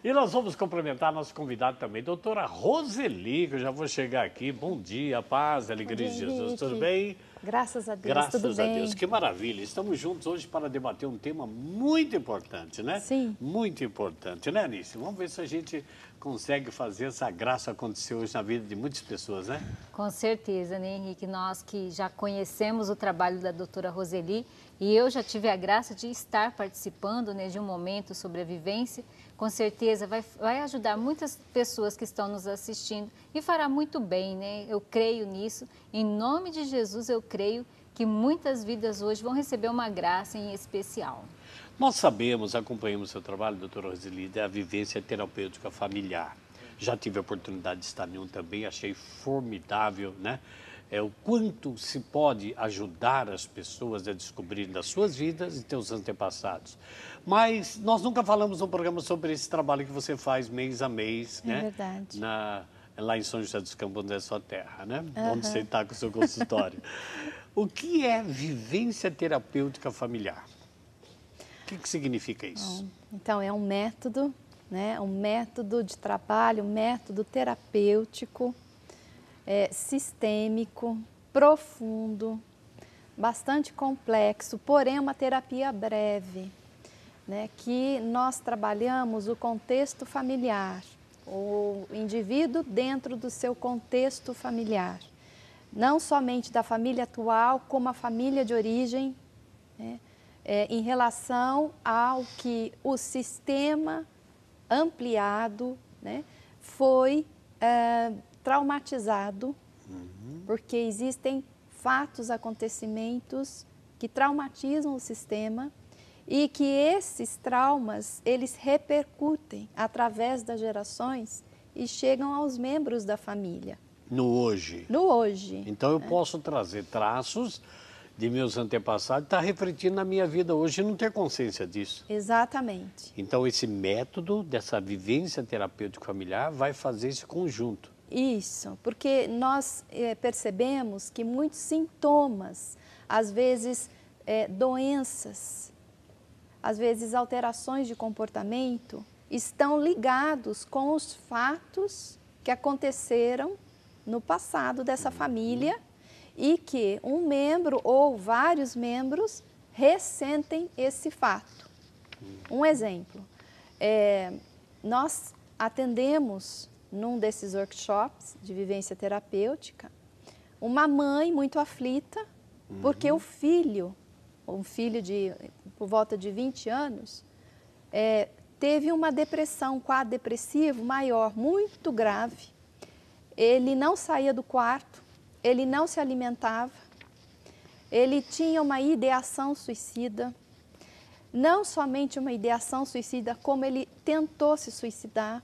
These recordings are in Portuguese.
E nós vamos cumprimentar nosso convidado também, doutora Roseli, que eu já vou chegar aqui. Bom dia, paz, alegria de Jesus. Henrique. Tudo bem? Graças a Deus, Graças tudo bem. a Deus, que maravilha. Estamos juntos hoje para debater um tema muito importante, né? Sim. Muito importante, né, Anice? Vamos ver se a gente consegue fazer essa graça acontecer hoje na vida de muitas pessoas, né? Com certeza, né, Henrique? Nós que já conhecemos o trabalho da doutora Roseli e eu já tive a graça de estar participando, né, de um momento sobre a vivência, com certeza vai ajudar muitas pessoas que estão nos assistindo e fará muito bem, né? Eu creio nisso. Em nome de Jesus, eu creio que muitas vidas hoje vão receber uma graça em especial. Nós sabemos, acompanhamos o seu trabalho, doutora Roseli, da vivência terapêutica familiar. Já tive a oportunidade de estar em um também, achei formidável, né? O quanto se pode ajudar as pessoas a descobrirem das suas vidas e seus antepassados. Mas nós nunca falamos no programa sobre esse trabalho que você faz mês a mês, né? É verdade. Lá em São José dos Campos, onde é sua terra, né? Onde você está com o seu consultório. O que é vivência terapêutica familiar? O que significa isso? Então, é um método, né? Um método de trabalho, um método terapêutico, sistêmico, profundo, bastante complexo, porém é uma terapia breve, né? Que nós trabalhamos o contexto familiar, o indivíduo dentro do seu contexto familiar, não somente da família atual, como a família de origem, né? Em relação ao que o sistema ampliado, né, foi traumatizado, porque existem fatos, acontecimentos que traumatizam o sistema e que esses traumas, eles repercutem através das gerações e chegam aos membros da família. No hoje. No hoje. Então eu posso trazer traços de meus antepassados, está refletindo na minha vida hoje e não ter consciência disso. Exatamente. Então esse método dessa vivência terapêutica familiar vai fazer esse conjunto. Isso, porque nós percebemos que muitos sintomas, às vezes doenças, às vezes alterações de comportamento, estão ligados com os fatos que aconteceram no passado dessa família e que um membro ou vários membros ressentem esse fato. Um exemplo, nós atendemos num desses workshops de vivência terapêutica, uma mãe muito aflita, porque o filho, um filho de por volta de 20 anos, teve uma depressão, um quadro depressivo maior, muito grave. Ele não saía do quarto, ele não se alimentava, ele tinha uma ideação suicida, não somente uma ideação suicida, como ele tentou se suicidar.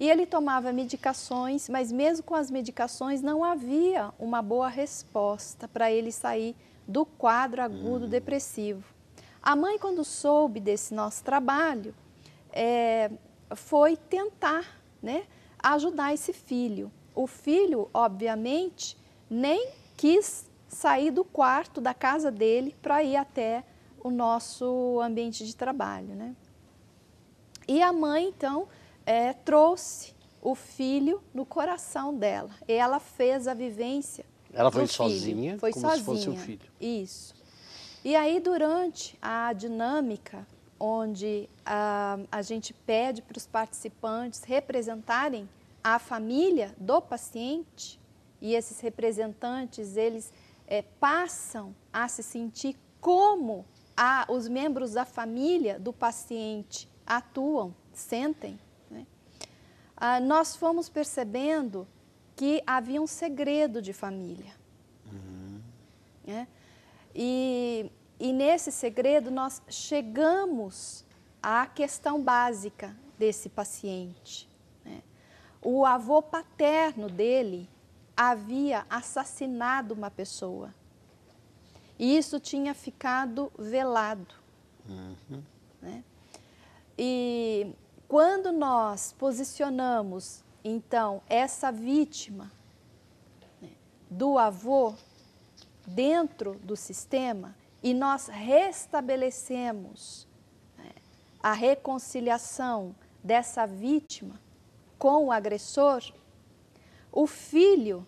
E ele tomava medicações, mas mesmo com as medicações não havia uma boa resposta para ele sair do quadro agudo depressivo. A mãe, quando soube desse nosso trabalho, foi tentar, né, ajudar esse filho. O filho, obviamente, nem quis sair do quarto da casa dele para ir até o nosso ambiente de trabalho, né? E a mãe, então, trouxe o filho no coração dela. E ela fez a vivência. Ela foi do filho. sozinha, foi como sozinha. se fosse o filho. Isso. E aí, durante a dinâmica, onde a gente pede para os participantes representarem a família do paciente, e esses representantes, eles passam a se sentir como os membros da família do paciente atuam, sentem, né? Nós fomos percebendo que havia um segredo de família. Né? E nesse segredo nós chegamos à questão básica desse paciente. Né? O avô paterno dele havia assassinado uma pessoa. E isso tinha ficado velado. Né? E quando nós posicionamos, então, essa vítima, né, do avô dentro do sistema e nós restabelecemos, né, a reconciliação dessa vítima com o agressor, o filho,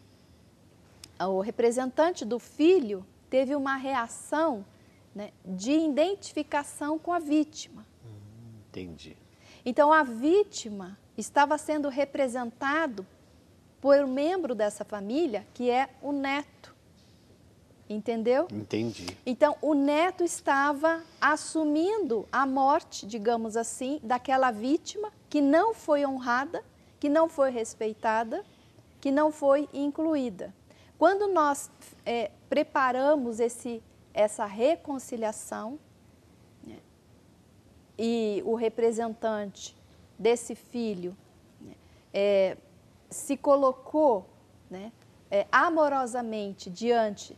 o representante do filho, teve uma reação, né, de identificação com a vítima. Entendi. Então, a vítima estava sendo representado por um membro dessa família, que é o neto. Entendeu? Entendi. Então, o neto estava assumindo a morte, digamos assim, daquela vítima que não foi honrada, que não foi respeitada, que não foi incluída. Quando nós preparamos essa reconciliação, né, e o representante desse filho, né, se colocou, né, amorosamente diante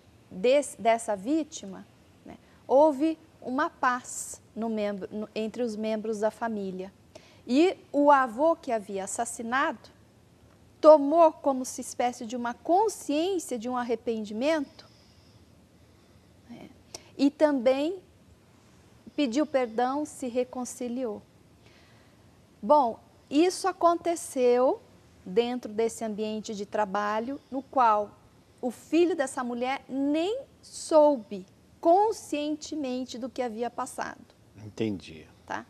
dessa vítima, né, houve uma paz entre os membros da família. E o avô que havia assassinado tomou como se espécie de uma consciência de um arrependimento, né, e também pediu perdão, se reconciliou. Bom, isso aconteceu dentro desse ambiente de trabalho, no qual o filho dessa mulher nem soube conscientemente do que havia passado. Entendi. Tá?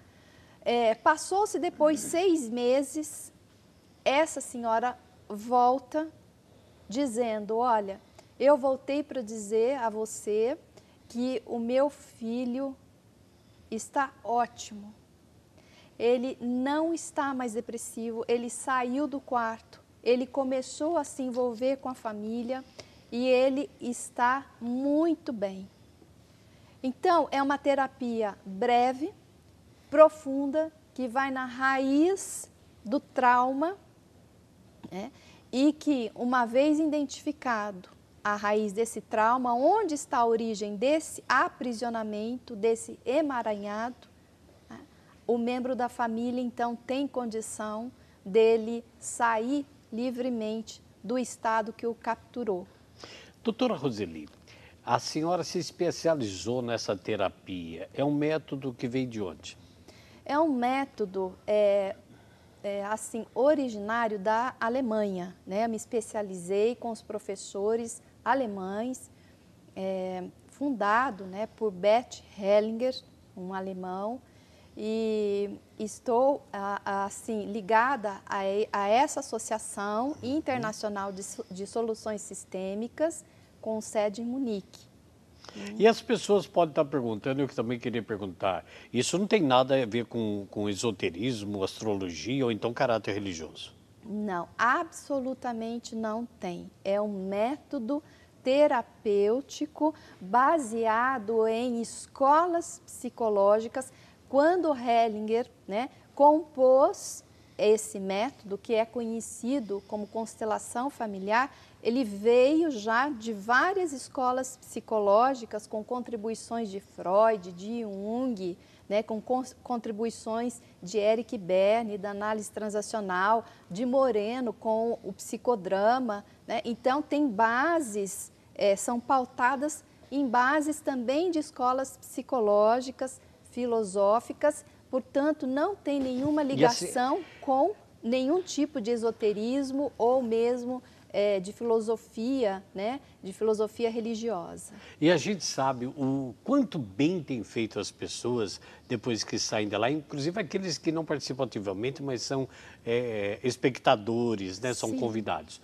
Passou-se depois 6 meses, essa senhora volta dizendo, olha, eu voltei para dizer a você que o meu filho está ótimo. Ele não está mais depressivo, ele saiu do quarto, ele começou a se envolver com a família e ele está muito bem. Então, é uma terapia breve, profunda, que vai na raiz do trauma, né? E que, uma vez identificado a raiz desse trauma, onde está a origem desse aprisionamento, desse emaranhado, né, o membro da família, então, tem condição dele sair livremente do estado que o capturou. Doutora Roseli, a senhora se especializou nessa terapia. É um método que veio de onde? É um método assim, originário da Alemanha, né? Eu me especializei com os professores alemães, fundado, né, por Bert Hellinger, um alemão, e estou assim, ligada a essa associação internacional de soluções sistêmicas com sede em Munique. E as pessoas podem estar perguntando, eu que também queria perguntar, isso não tem nada a ver com esoterismo, astrologia ou então caráter religioso? Não, absolutamente não tem. É um método terapêutico baseado em escolas psicológicas. Quando Hellinger, né, compôs esse método, que é conhecido como constelação familiar, ele veio já de várias escolas psicológicas, com contribuições de Freud, de Jung, né, com contribuições de Eric Berne, da análise transacional, de Moreno, com o psicodrama, né? Então, tem bases, são pautadas em bases também de escolas psicológicas, filosóficas, portanto, não tem nenhuma ligação com nenhum tipo de esoterismo ou mesmo de filosofia, né, de filosofia religiosa. E a gente sabe o quanto bem tem feito as pessoas depois que saem de lá, inclusive aqueles que não participam ativamente, mas são espectadores, né, são Sim. convidados.